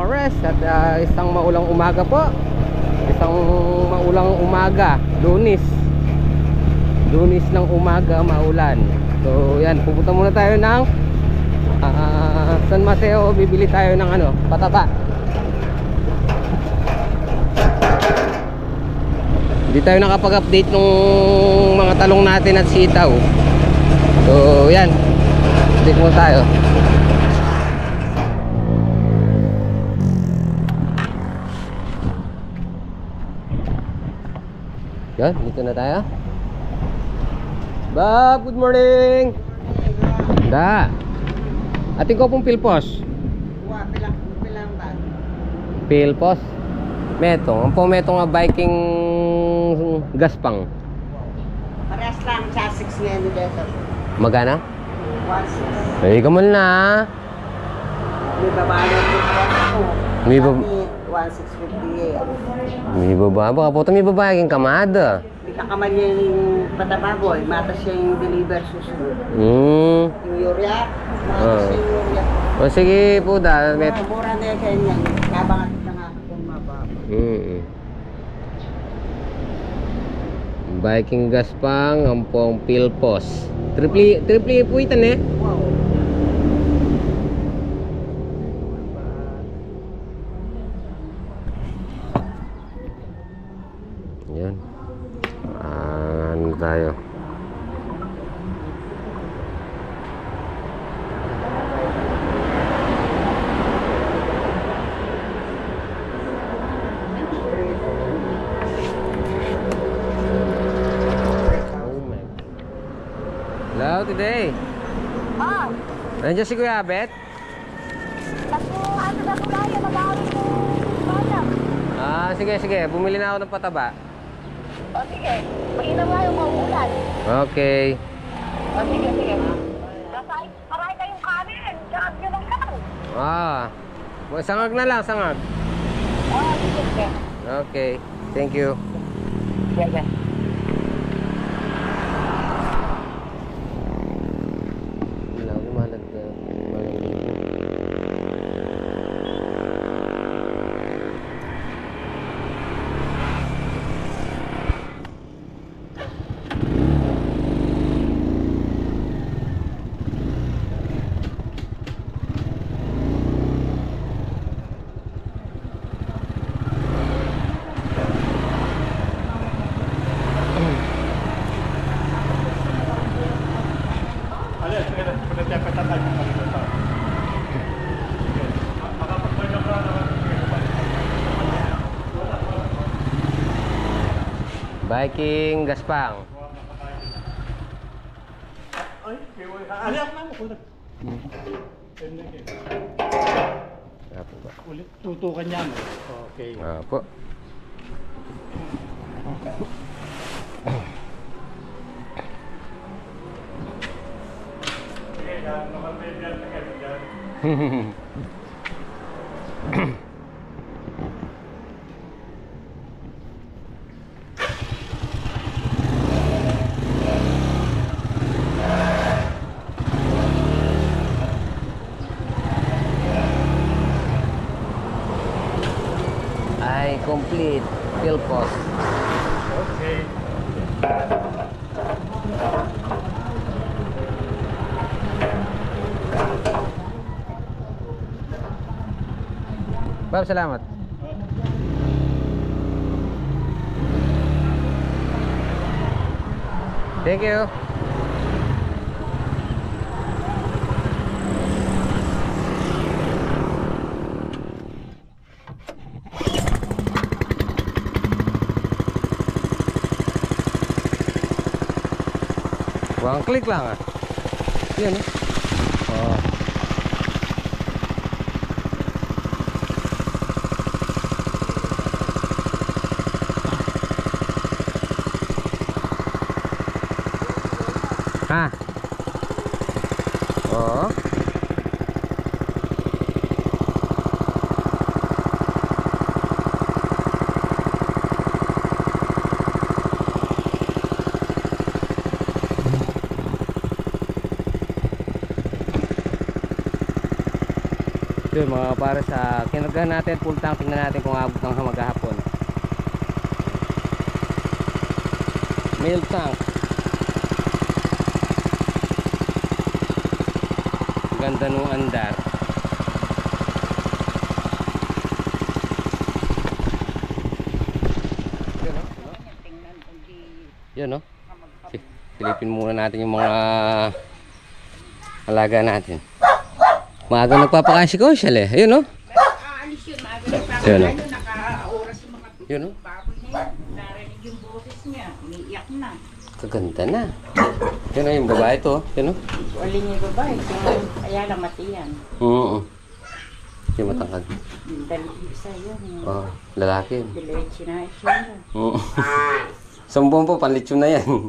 Mares at isang maulang umaga po. Isang maulang umaga, Lunes ng umaga, maulan. So yan, pupunta muna tayo ng San Mateo. Bibili tayo ng ano, pataba. Hindi tayo nakapag-update nung mga talong natin at sitaw. So yan, update muna tayo. Yan, dito na tayo. Bob, good morning. Da. Ating ko pong pilpos. Pilang ba? Pilpos. Metong, ang po metong nga biking gaspang. Parehas lang, chassis na yun dito. Magana? 1.6. Ay, kamal na. May babae na ako. May bab- 1.658. May baba. Baka po ito may babae king kamada. Hindi kakamal yung patababoy. Matas siya yung deliver susunod. Yung urea. Matas siya yung urea. O sige po da. Mura na yung kanya. Kabangat na nga kung mababa. Biking gaspang, ampong pilpos. Triple po itan eh. Wow. Yan. Ano tayo? Hello, today. Nandiyan si Kuya Abet? Sige. Bumili na ako ng pataba. O sige, mainam nga yung mauulan. Okay. O sige. Maray kayong kanin, tsaka nyo ng kanin. Sangag na lang, sangag. O sige. Okay, thank you. Sige. Biking gaspang. Ulit tutukan niya mo. Okay. Apo. Complete pilpos. Okay. Bob, salamat. Thank you. One click lang ah. Yan eh. Oh. Ha. Oh. Yun mga para sa kinargahan natin full tank, tingnan natin kung abot ng maghapon. Milk tank. Ganda nung andar. Yun no? Silipin muna natin yung mga alaga natin. Maaga nagpapakasya ko siya eh. Ayun no? Aalis yun, maaga Yun, no? nagpapakain yun, naka-oras yung mga Yun no? baboy na yun. Narinig yung boses niya, umiiyak na. Kaganda na. Yun na yung babae to. Yun no? Wali niya yung babae, kaya lang matiyan. Oo. Yung matangkad. Dalawa isa yun. Oh, lalaki yun. Dileche na siya. Oo. Sambong po, panlitsyon na yan. No.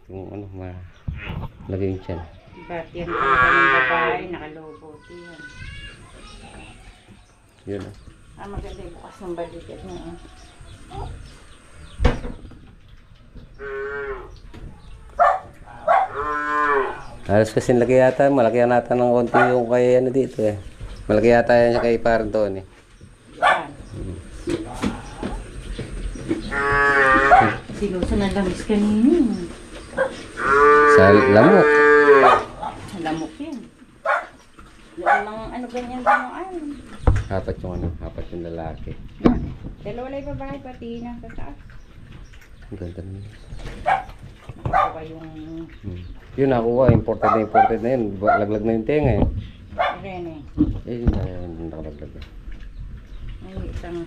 Kung ano, lagay yung tiyan. Ba't yan talaga ng babae, nakalobot yan. Yun. Maganda yung bukas ng balikat niya. Halos kasi laki yata, malaki yata ng konti yung kay ano dito eh. Malaki yata yan siya kay parang Tony. Yan. Sinuso ng lamis kanina. Sa lamok. Lamok yan. Yung mga ano ganyan din yung ano. Apat yung ano, apat yung lalaki. Dalawa lang yung babae pati na sa taas. Ang ganda na yun. Nakakuha yung Yun nakuha, imported na yun. Laglag na yung tenga eh. Rene. Eh, yun na yun, nakalaglag. May isang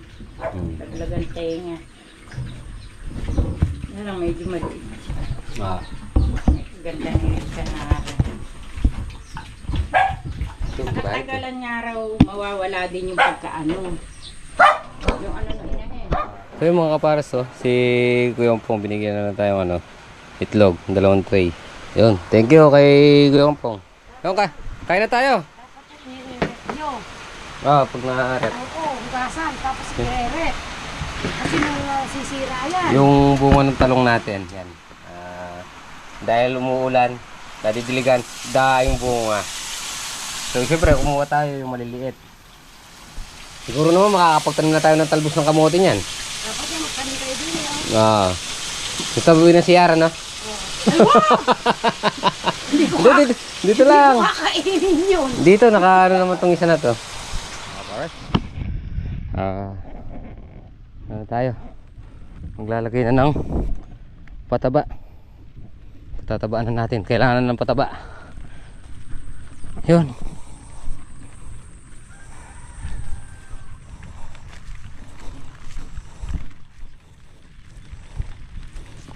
daglagan tenga. Yan lang medyo maliit. Ganda niya sa nara. Nakatagalan nga raw mawawala din yung pagkaano. Yung ano na inahin. So yung mga kaparas to, si Kuya Pong binigyan na lang tayong ano, itlog, 2 tray. Yun, thank you kay Kuya Pong. Yun ka, kain na tayo. Pag na-rep. Oo, hugasan, tapos i-rep. Kasi sisira yan. Yung bunga ng talong natin, yan. Dahil umuulan, nadidiligan, daing bunga. So siyempre, kumuha tayo yung maliliit. Siguro naman makakapagtanim na tayo ng talbos ng kamote niyan. Dapat yung magkanin kayo din yun. Gusto mo na si Yara, no? Dito lang. Kakainin yun. Dito, naka-ano naman tong isa na to. Ano tayo? Maglalagay na ng pataba. Tatabaan na natin. Kailangan na ng pataba. Yun.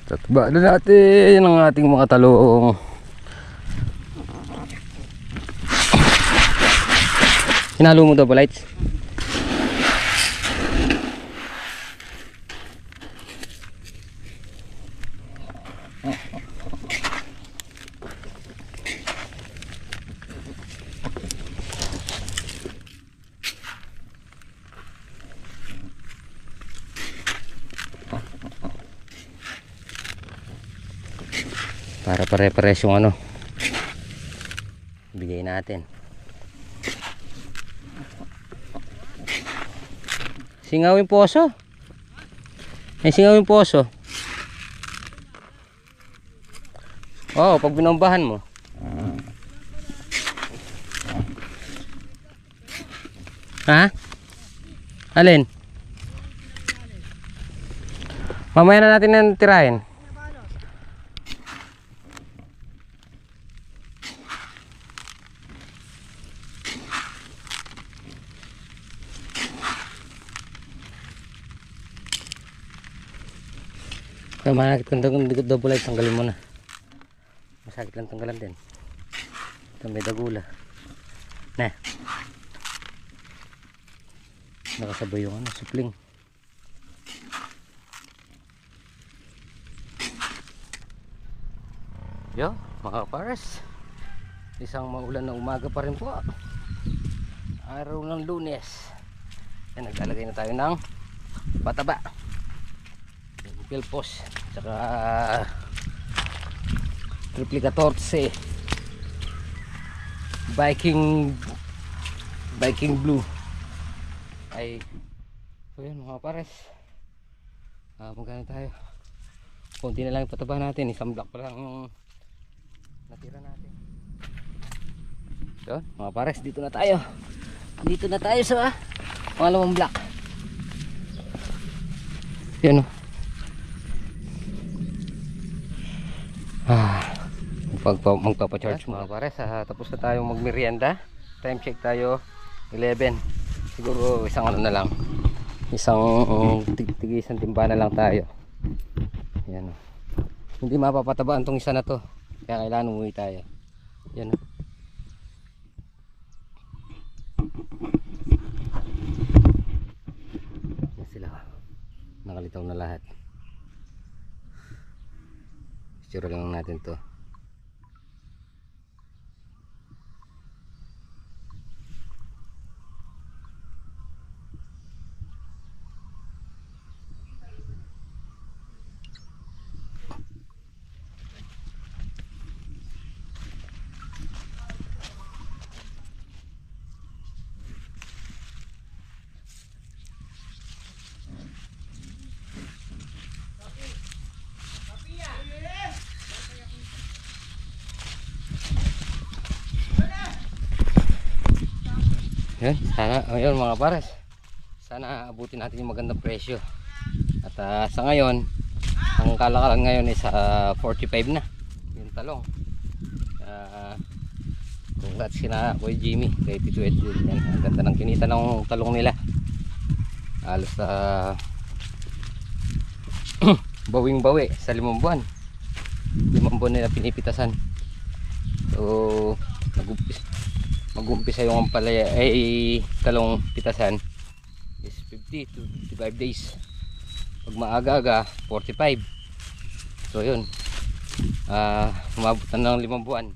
Tatabaan na natin ang ating mga talong. Hinalo mo daw ba, lights? Para pare-pares yung ano bigay natin. Singawin poso. May singawin poso. Oh, pag binombahan mo. Ha? Alin? Mamaya na natin nang tirahin. Tama na, kung double light, tanggalin mo na. Masakit lang tanggalan din. Ito may dagula. Na. Nakasabay yung ano, supling. Yo, mga kapares. Isang maulan na umaga pa rin po. Araw ng Lunes. Yan, naglalagay na tayo ng pataba. Pilpos saka triple 14 Viking Viking Blue. Ay, so yun mga pares. Magkano tayo? Kunti na lang yung pataba natin. Isang block pa lang yung natira natin. So mga pares, dito na tayo. Dito na tayo sa pangalawang block. Yan o. Magpapacharge mga pares. Tapos na tayong magmerienda. Time check tayo 11. Siguro isang ano na lang, isang isang timba na lang tayo. Yan o. Hindi mapapatabaan tong isa na to, kaya kailangan umuwi tayo. Yan o. Yan sila, nakalitaw na lahat. Picture lang natin to. Yun, sana, ayun mga pares, sana abutin natin yung magandang presyo. At sa ngayon, ang kalakalan ngayon is 45 na yung talong. Congrats kina Kuya Jimmy, kay Tito Edwin. Yan, ang ganda ng kinita ng talong nila. Halos bawing bawi sa 5 buwan. 5 buwan nila pinipitasan. So mag-umpisa yung ampalaya ay talong pitasan is 50 to 55 days. Pag maaga-aga 45. So yun, umabutan ng 5 buwan.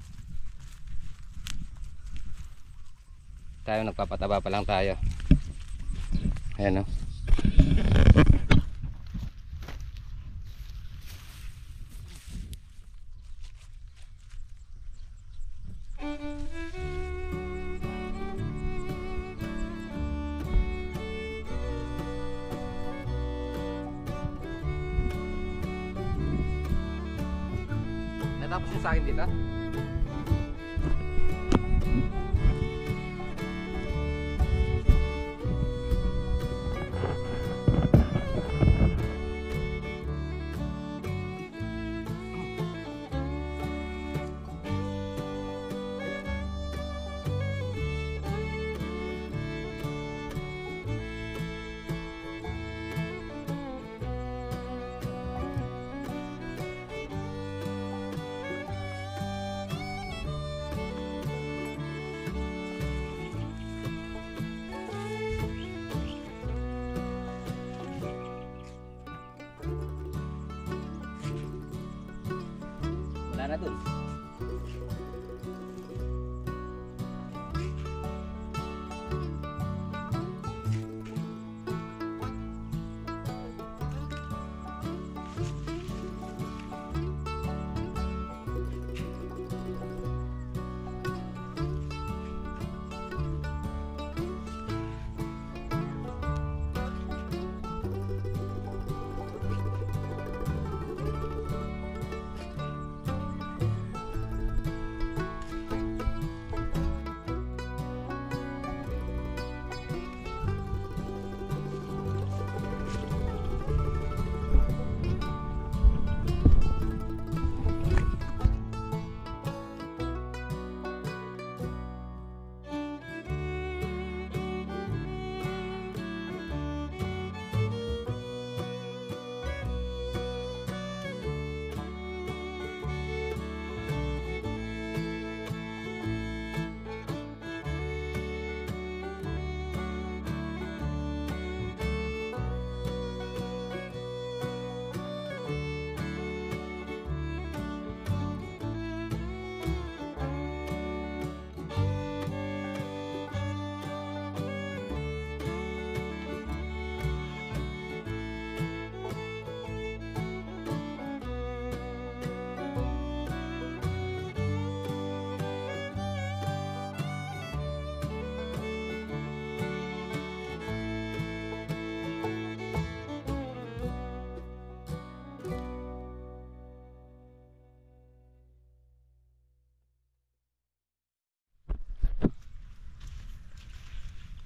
Tayo nagpapataba pa lang tayo. Ayan o. Natapos yung sa akin dito? Wala na dun.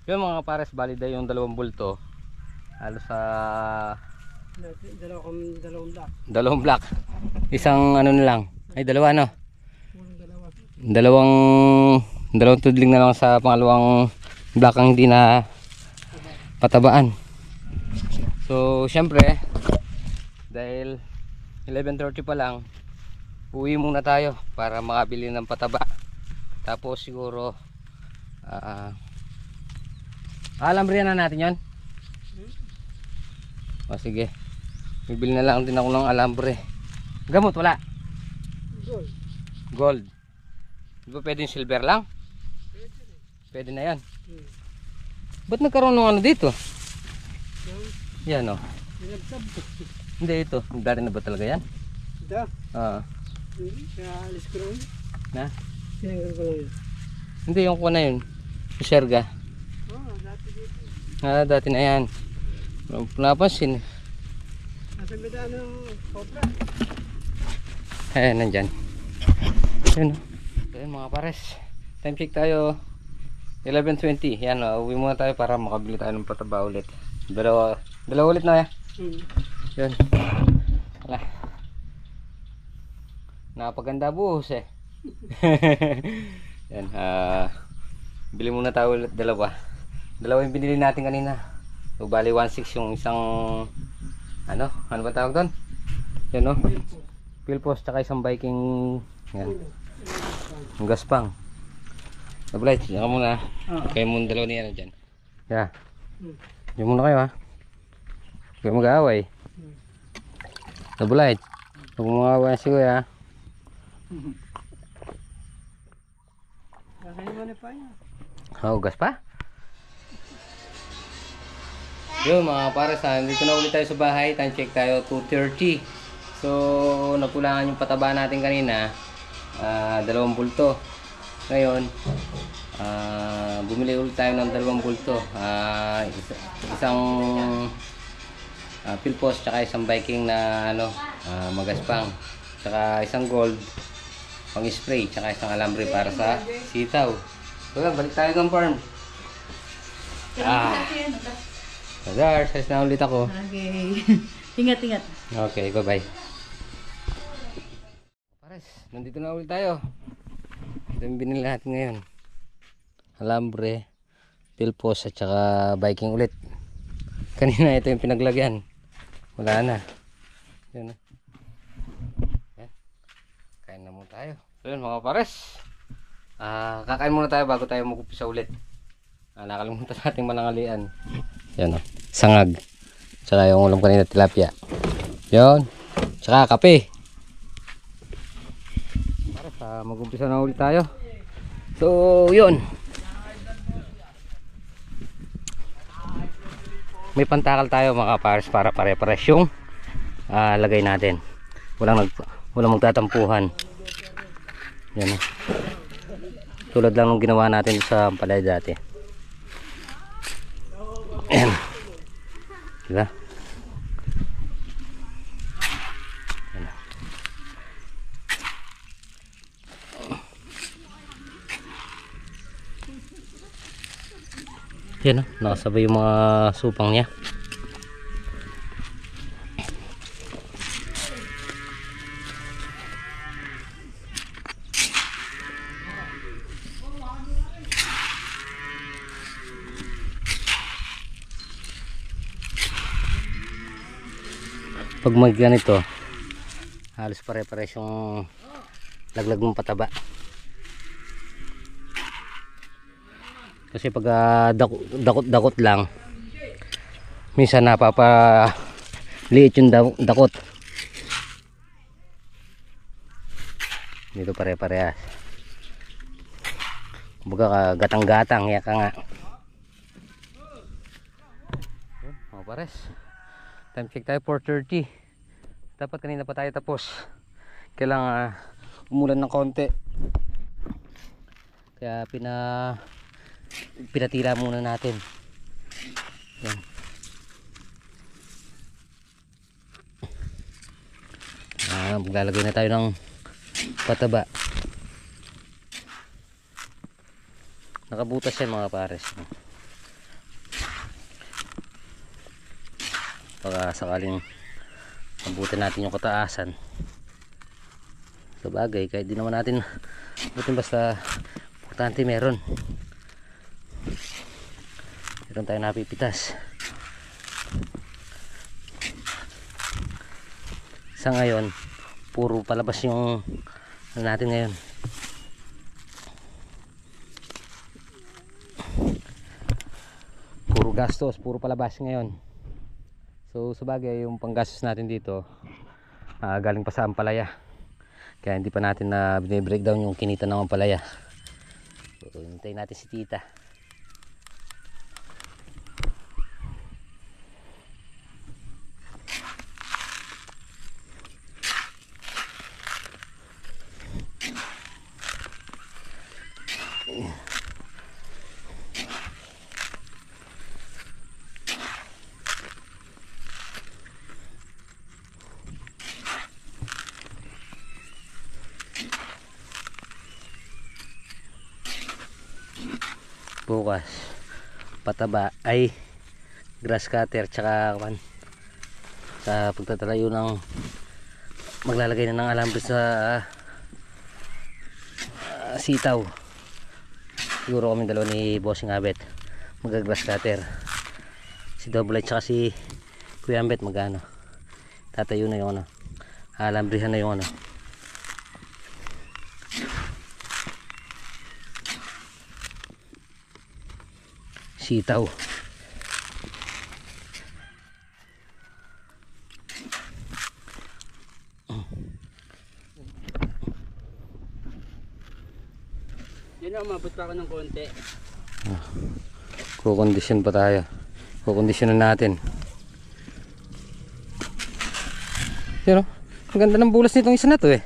Yun mga pares, valid na yung 2 bulto. Halos sa dalawang block. Isang ano na lang. Ay, dalawa no. Dalawang tudling na lang sa pangalawang block ang hindi na patabaan. So, syempre, dahil 11:30 pa lang, uwi muna tayo para makabili ng pataba. Tapos siguro alambrihan na natin yon. O sige, bibili na lang din ako ng alambre. Gamot wala? Gold. Di ba pwede yung silver lang? Pwede na yan. Ba't nagkaroon ng ano dito? Yan o. Hindi ito, nagdari na ba talaga yan? Ito? Oo. Alis ko lang. Na? Sinanggal ko lang yun. Hindi, yung kuha na yun. Yung serga. Dati dito. Dati na yan. Napansin. Nasa medaan ng cobra. Nandyan. Yun o. Ayun mga pares. Time check tayo. 11:20. Yan o. Uwi muna tayo para makabili tayo ng pataba ulit. Dalawa ulit na yun. Wala. Napaganda buhos eh. Yan. Bili muna tayo ulit dalawa yung binili natin kanina. So bali 1.6 yung isang ano ba tawag doon? Yan o. Pilpos tsaka isang Viking. Yan. Ang gaspang. Nablight, yan ka muna. Kayo muna dalawa niya dyan. Yeah. Yan muna kayo ha. Kayo mag-aaway. Nablight. Huwag mag-aaway si kuya. Gas pa? Yun mga pares, dito na ulit tayo sa bahay. Time check tayo 2:30. So nakulangan yung pataba natin kanina, 2 bulto. Ngayon bumili ulit tayo ng 2 bulto, isang pilpos tsaka isang Viking na ano, magaspang, tsaka isang gold pang spray, tsaka isang alambre para sa sitaw. So balik tayo ng farm. Nadar, size na ulit ako. Okay. Ingat. Okay, bye-bye. Pares, nandito na ulit tayo. Ito yung binili natin ngayon. Alambre, pilpos at saka Viking ulit. Kanina ito yung pinaglagyan. Wala na. Yan na. Yan. Kain na muna tayo. So yun mga pares. Kakain muna tayo bago tayo mag-upisa ulit. Nakalimutan natin manangalian. Yan o. Sangag. Tsaka yung ulam kanina tilapia. Yun. Tsaka kape. Pares, mag-umpisa na ulit tayo. So yun. May pantakal tayo mga pares para pare-pares yung lagay natin. Walang magtatampuhan. Yan o. Tulad lang ng ginawa natin sa palay dati. Ayan. Diba? Ayan. Yan o. Nakasabay yung mga supang niya. Pag mag ganito, halos pare-pares yung laglag ng pataba. Kasi pag dakot lang, minsan napapaliit yung dakot. Dito pare-parehas. Kumbaga gatang-gatang, yaka nga. Mga pares. Time check tayo 4:30. Dapat kanina pa tayo tapos. Kailangan umulan ng konti. Kaya pinatira muna natin. Yan. Maglalagay na tayo ng pataba. Nakabutas yan mga pares. baka sakaling abutin natin yung kataasan. Sa bagay, kahit di naman natin abutin, basta importante meron tayo napipitas. Sa ngayon puro palabas yung ano natin ngayon. Puro gastos, puro palabas ngayon. So sa bagay, yung panggastos natin dito galing pa sa ampalaya, kaya hindi pa natin na breakdown yung kinita ng ampalaya. So hintayin natin si tita. Bukas pataba ay grass cutter tsaka sa pagtatalayo ng maglalagay na ng alambre sa sitaw. Siguro kami dalawa ni Bossing Abet mag-grass cutter, si Double Light tsaka si Kuya Ambet magano tatayo na yung alambrehan na yung sitaw. Yan o, mabot pa ako ng konti. Kukondisyon pa tayo. Kukondisyonan natin. Pero ang ganda ng bulas nitong isa na to eh.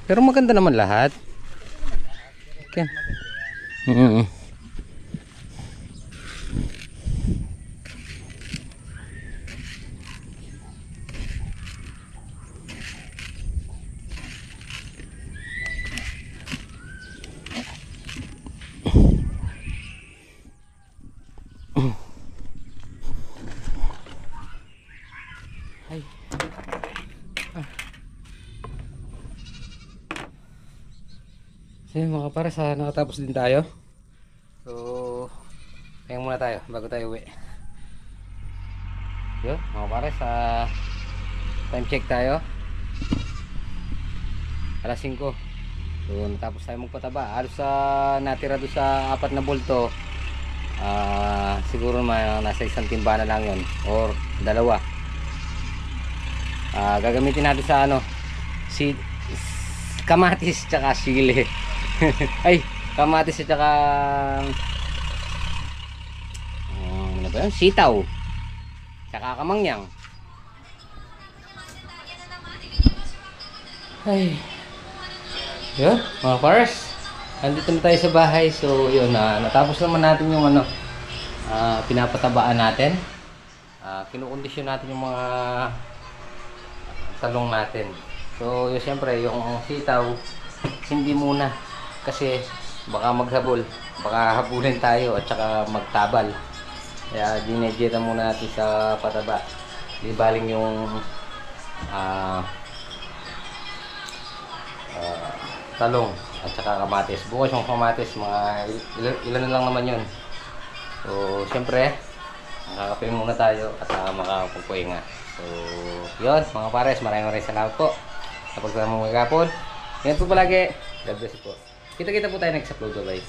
Pero maganda naman lahat. Okay. So mga pares, nakatapos din tayo. So kaya muna tayo bago tayo uwi. Yun mga pares, time check tayo, alas 5. So natapos tayo magpataba. Halos natira doon sa 4 na bolto, siguro nasa isang timba na lang yun or 2. Gagamitin natin sa si kamatis tsaka sili. Ay, kamatis at saka ano ba yun? Sitaw tsaka kamangyang. Ay, yun mga pares, andito na tayo sa bahay. So yun, natapos naman natin yung pinapatabaan natin. Kinukondisyon natin yung mga talong natin. So yun, siyempre yung sitaw hindi muna, kasi baka maghabol, baka habulin tayo at saka magtabal. Kaya dinedjeta muna natin sa pataba. Di baling yung talong at saka kamatis. Bukas yung kamatis, mga ilan na lang naman yun. So siyempre makakape muna tayo at makakapagpuhinga. So yun mga pares, maraming salamat po sa pagsama mo kagapon. Yan po palagi. God bless po. Kita-kita po tayo next upload, guys.